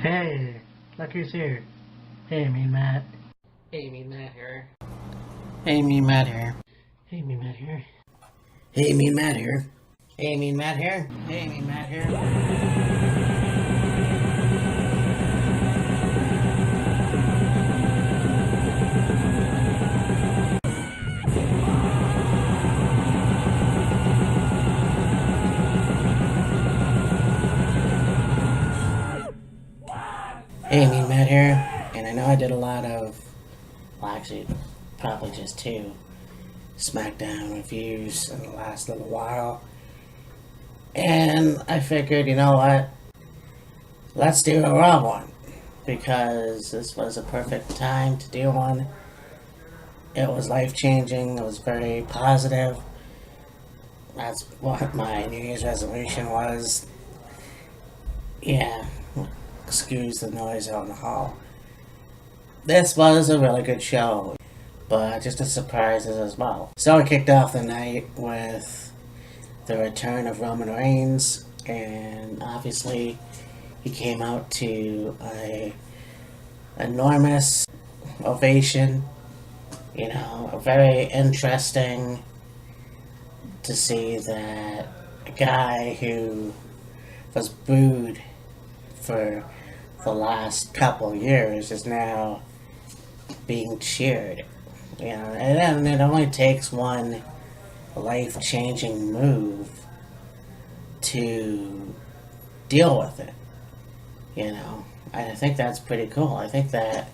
Hey, look who's here. Hey, Mean Matt. Hey, Mean Matt here. Hey, Mean Matt here. Hey, Mean Matt here. Hey, Mean Matt here. Hey, Mean Matt here. Hey, Mean Matt here. Hey, Mean Matt here. And I know I did a lot of, well, actually, probably just two SmackDown reviews in the last little while. And I figured, you know what? Let's do a Raw one. Because this was a perfect time to do one. It was life-changing. It was very positive. That's what my New Year's resolution was. Yeah. Excuse the noise out in the hall. This was a really good show, but just a surprises as well. So it kicked off the night with the return of Roman Reigns, and obviously he came out to a enormous ovation. You know, very interesting to see that a guy who was booed for the last couple years is now being cheered. You know, and it only takes one life-changing move to deal with it. You know, and I think that's pretty cool. I think that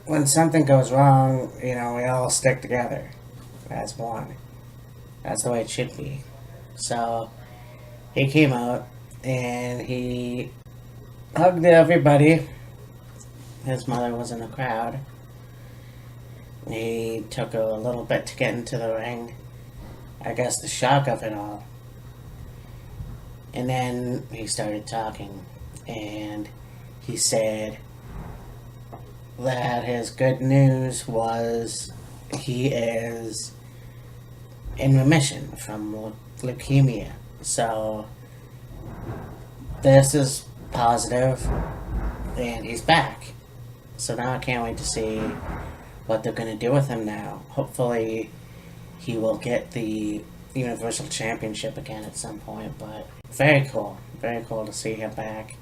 when something goes wrong, you know, we all stick together as one. That's the way it should be. So he came out and he hugged everybody. His mother was in the crowd. He took a little bit to get into the ring. I guess the shock of it all. And then he started talking. And he said that his good news was he is in remission from leukemia. So this is positive, and he's back. So now I can't wait to see what they're going to do with him now. Hopefully he will get the Universal Championship again at some point, but very cool to see him back.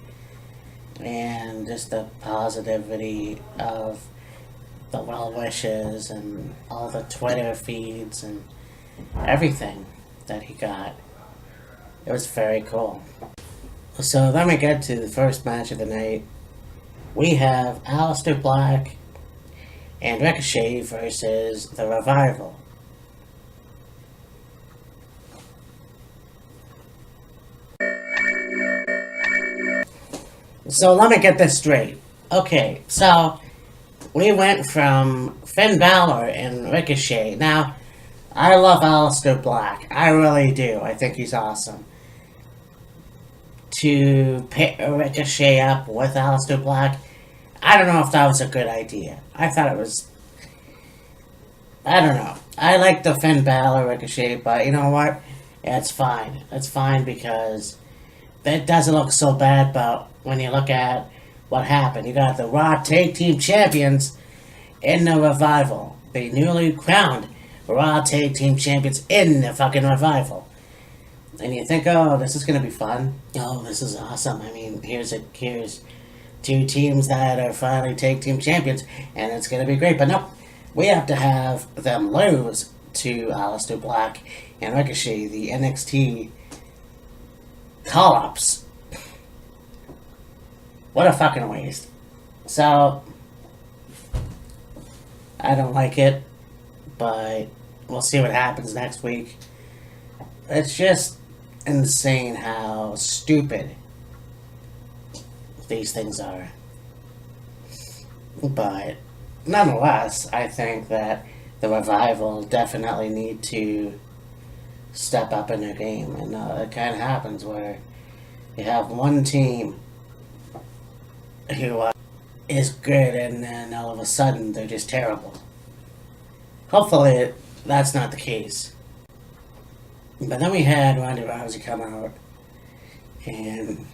And just the positivity of the well wishes and all the Twitter feeds and everything that he got. It was very cool. So then we get to the first match of the night. We have Aleister Black and Ricochet versus The Revival. So let me get this straight. Okay, so we went from Finn Balor and Ricochet. Now, I love Aleister Black. I really do. I think he's awesome. To pick Ricochet up with Aleister Black, I don't know if that was a good idea. I thought it was... I don't know. I like the Finn Balor Ricochet, but you know what? Yeah, it's fine. It's fine because it doesn't look so bad, but when you look at what happened, you got the Raw Tag Team Champions in the Revival. The newly crowned Raw Tag Team Champions in the fucking Revival. And you think, oh, this is going to be fun. Oh, this is awesome. I mean, here's two teams that are finally Tag Team Champions, and it's going to be great. But no, we have to have them lose to Aleister Black and Ricochet, the NXT call-ups. What a fucking waste. So, I don't like it, but we'll see what happens next week. It's just insane how stupid these things are. But nonetheless, I think that the Revival definitely need to step up in their game. And it kind of happens where you have one team who is good and then all of a sudden they're just terrible. Hopefully that's not the case. But then we had Ronda Rousey come out and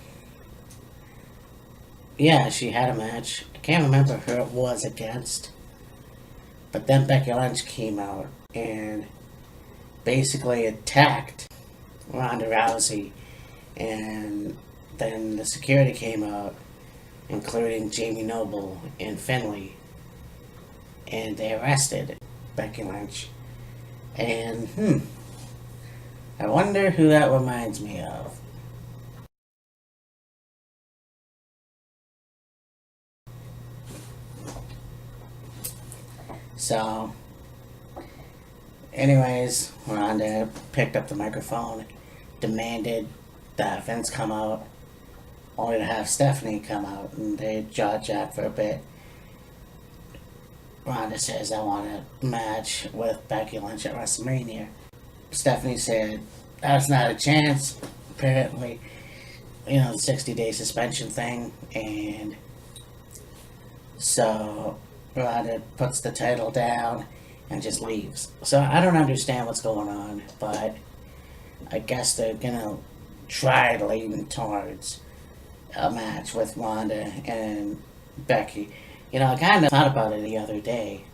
yeah, she had a match. I can't remember who it was against. But then Becky Lynch came out and basically attacked Ronda Rousey. And then the security came out, including Jamie Noble and Finlay. And they arrested Becky Lynch. And, I wonder who that reminds me of. So, anyways, Ronda picked up the microphone, demanded that Vince come out, only to have Stephanie come out, and they jaw-jacked for a bit. Ronda says, I want a match with Becky Lynch at WrestleMania. Stephanie said, that's not a chance. Apparently, the 60-day suspension thing, and so Ronda puts the title down and just leaves. So I don't understand what's going on, but I guess they're gonna try to lean towards a match with Ronda and Becky. I kind of thought about it the other day,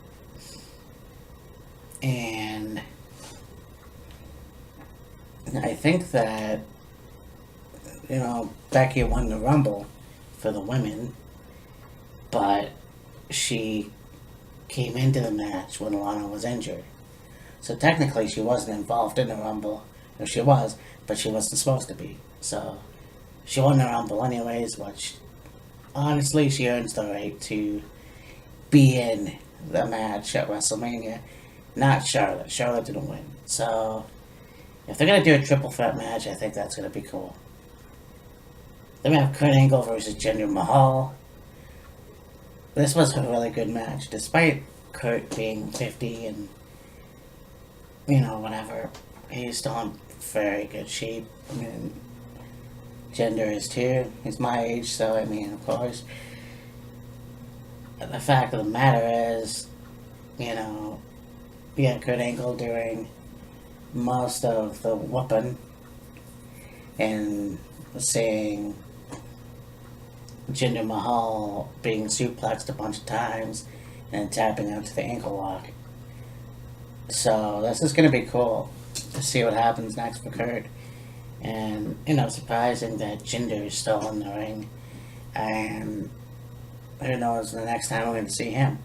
and I think that, Becky won the Rumble for the women, but she came into the match when Lana was injured. So technically she wasn't involved in the Rumble, or she was, but she wasn't supposed to be. So she won the Rumble anyways, which honestly she earns the right to be in the match at WrestleMania. Not Charlotte. Charlotte didn't win. So if they're going to do a triple threat match, I think that's going to be cool. Then we have Kurt Angle versus Jinder Mahal. This was a really good match, despite Kurt being 50 and, whatever. He's still in very good shape. I mean, Jinder is too. He's my age, so, of course. The fact of the matter is, Kurt Angle doing most of the whooping and seeing Jinder Mahal being suplexed a bunch of times and tapping out to the ankle lock. So this is going to be cool to see what happens next for Kurt. And, surprising that Jinder is still in the ring. And who knows the next time we're going to see him.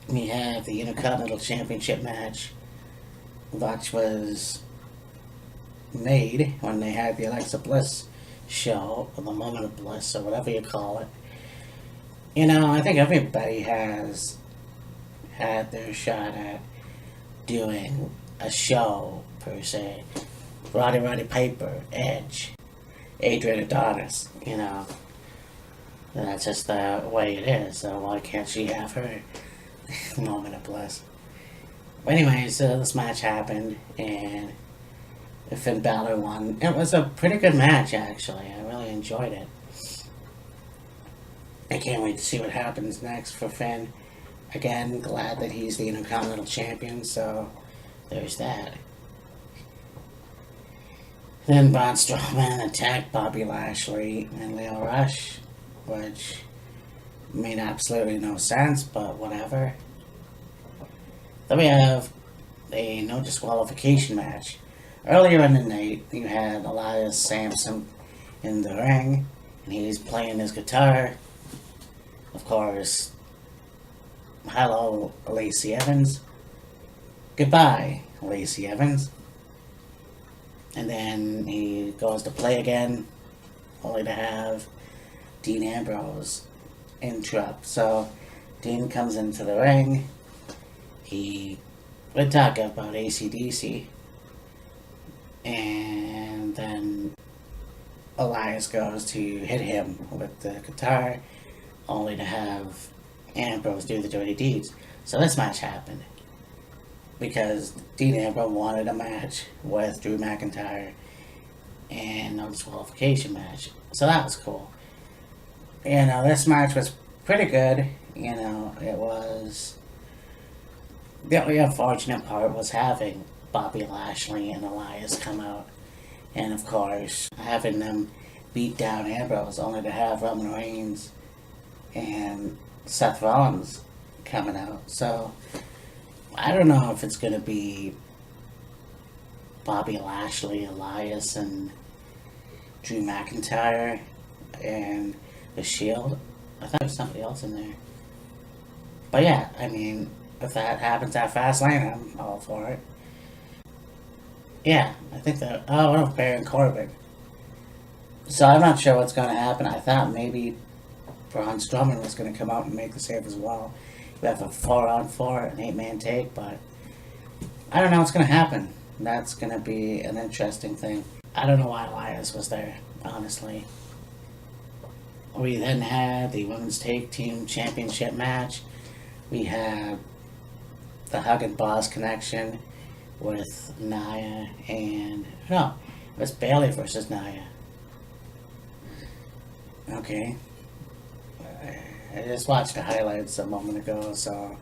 We have the Intercontinental Championship match, which was made when they had the Alexa Bliss show, or the Moment of Bliss, or whatever you call it. I think everybody has had their shot at doing a show, per se. Roddy Piper, Edge, Adrian Adonis, That's just the way it is, so why can't she have her Moment of Bliss? But anyways, this match happened, and Finn Balor won. It was a pretty good match, actually. I really enjoyed it. I can't wait to see what happens next for Finn. Again, glad that he's the Intercontinental Champion, so there's that. Then Braun Strowman attacked Bobby Lashley and Leo Rush, which made absolutely no sense, but whatever. Then we have a no disqualification match. Earlier in the night, you had Elias Samson in the ring, and he's playing his guitar. Of course, hello, Lacey Evans. Goodbye, Lacey Evans. And then he goes to play again, only to have Dean Ambrose interrupt. So Dean comes into the ring. We're talking about AC/DC. And then Elias goes to hit him with the guitar, only to have Ambrose do the dirty deeds. So this match happened because Dean Ambrose wanted a match with Drew McIntyre and no disqualification match. So that was cool. This match was pretty good. It was... The only unfortunate part was having Bobby Lashley and Elias come out. And of course, having them beat down Ambrose, only to have Roman Reigns and Seth Rollins coming out. So I don't know if it's gonna be Bobby Lashley, Elias, and Drew McIntyre, and The Shield. I thought there was somebody else in there. But yeah, I mean, if that happens at Fastlane, I'm all for it. Yeah, I think that. Oh, what if Baron Corbin? So I'm not sure what's going to happen. I thought maybe Braun Strowman was going to come out and make the save as well. We have a 4-on-4, an 8-man take, but I don't know what's going to happen. That's going to be an interesting thing. I don't know why Elias was there, honestly. We then had the Women's Tag Team Championship match. We had the Hug and Boss connection with Nia and... No, it was Bayley versus Nia. Okay. I just watched the highlights a moment ago, so...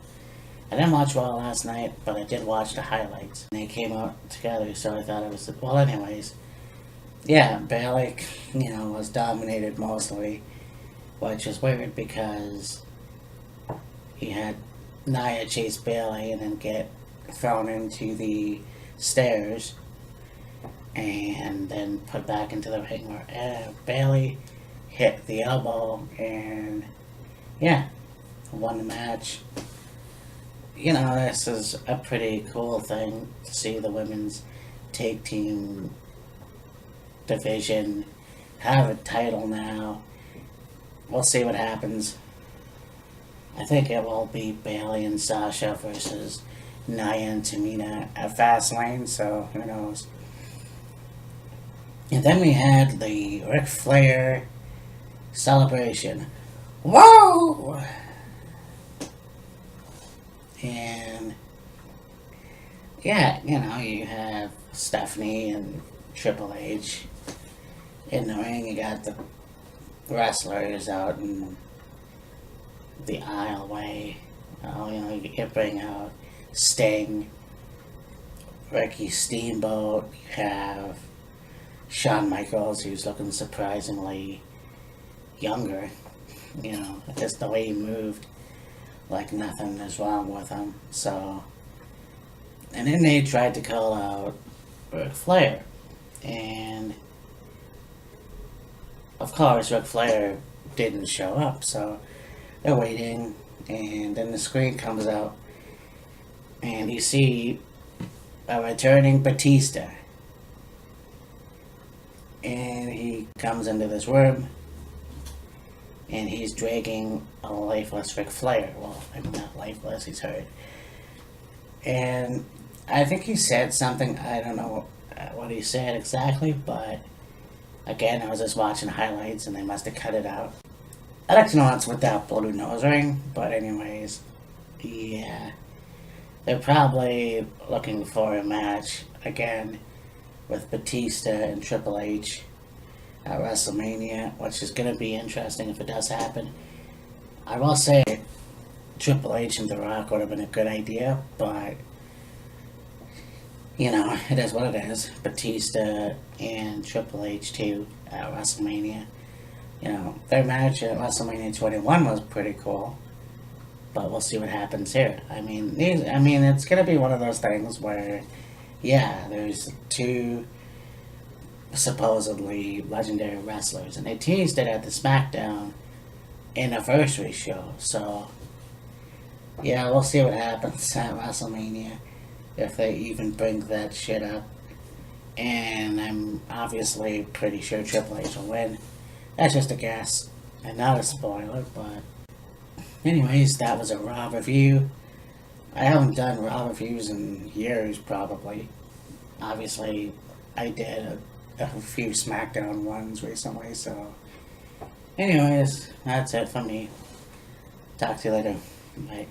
I didn't watch Raw last night, but I did watch the highlights. They came out together, so I thought it was... Well, anyways. Yeah, Bayley, was dominated mostly, which is weird because he had Nia chase Bayley and then get thrown into the stairs and then put back into the ring where Bayley hit the elbow and won the match. This is a pretty cool thing to see the women's tag team division have a title now. We'll see what happens. I think it will be Bayley and Sasha versus Nia and Tamina at Fastlane, so who knows. And then we had the Ric Flair celebration. Whoa! And you have Stephanie and Triple H in the ring. You got the wrestlers out in the aisleway. You bring out Sting, Ricky Steamboat. You have Shawn Michaels, who's looking surprisingly younger. Just the way he moved, like nothing is wrong with him. So, and then they tried to call out Ric Flair, and of course Ric Flair didn't show up. So they're waiting, and then the screen comes out, and you see a returning Batista, and he comes into this room, and he's dragging a lifeless Ric Flair. Well, maybe not lifeless, he's hurt. And I think he said something, I don't know what he said exactly, but again, I was just watching highlights and they must have cut it out. I'd like to know what's with that blue nose ring, but anyways, yeah. They're probably looking for a match again with Batista and Triple H at WrestleMania, which is going to be interesting if it does happen. I will say Triple H and The Rock would have been a good idea, but it is what it is. Batista and Triple H too at WrestleMania. Their match at WrestleMania 21 was pretty cool, but we'll see what happens here. I mean, it's going to be one of those things where, there's two supposedly legendary wrestlers, and they teased it at the SmackDown anniversary show. So, we'll see what happens at WrestleMania, if they even bring that shit up. And I'm obviously pretty sure Triple H will win. That's just a guess, and not a spoiler, but anyways, that was a Raw review. I haven't done Raw reviews in years, probably. Obviously, I did a few SmackDown ones recently, so anyways, that's it for me. Talk to you later. Bye.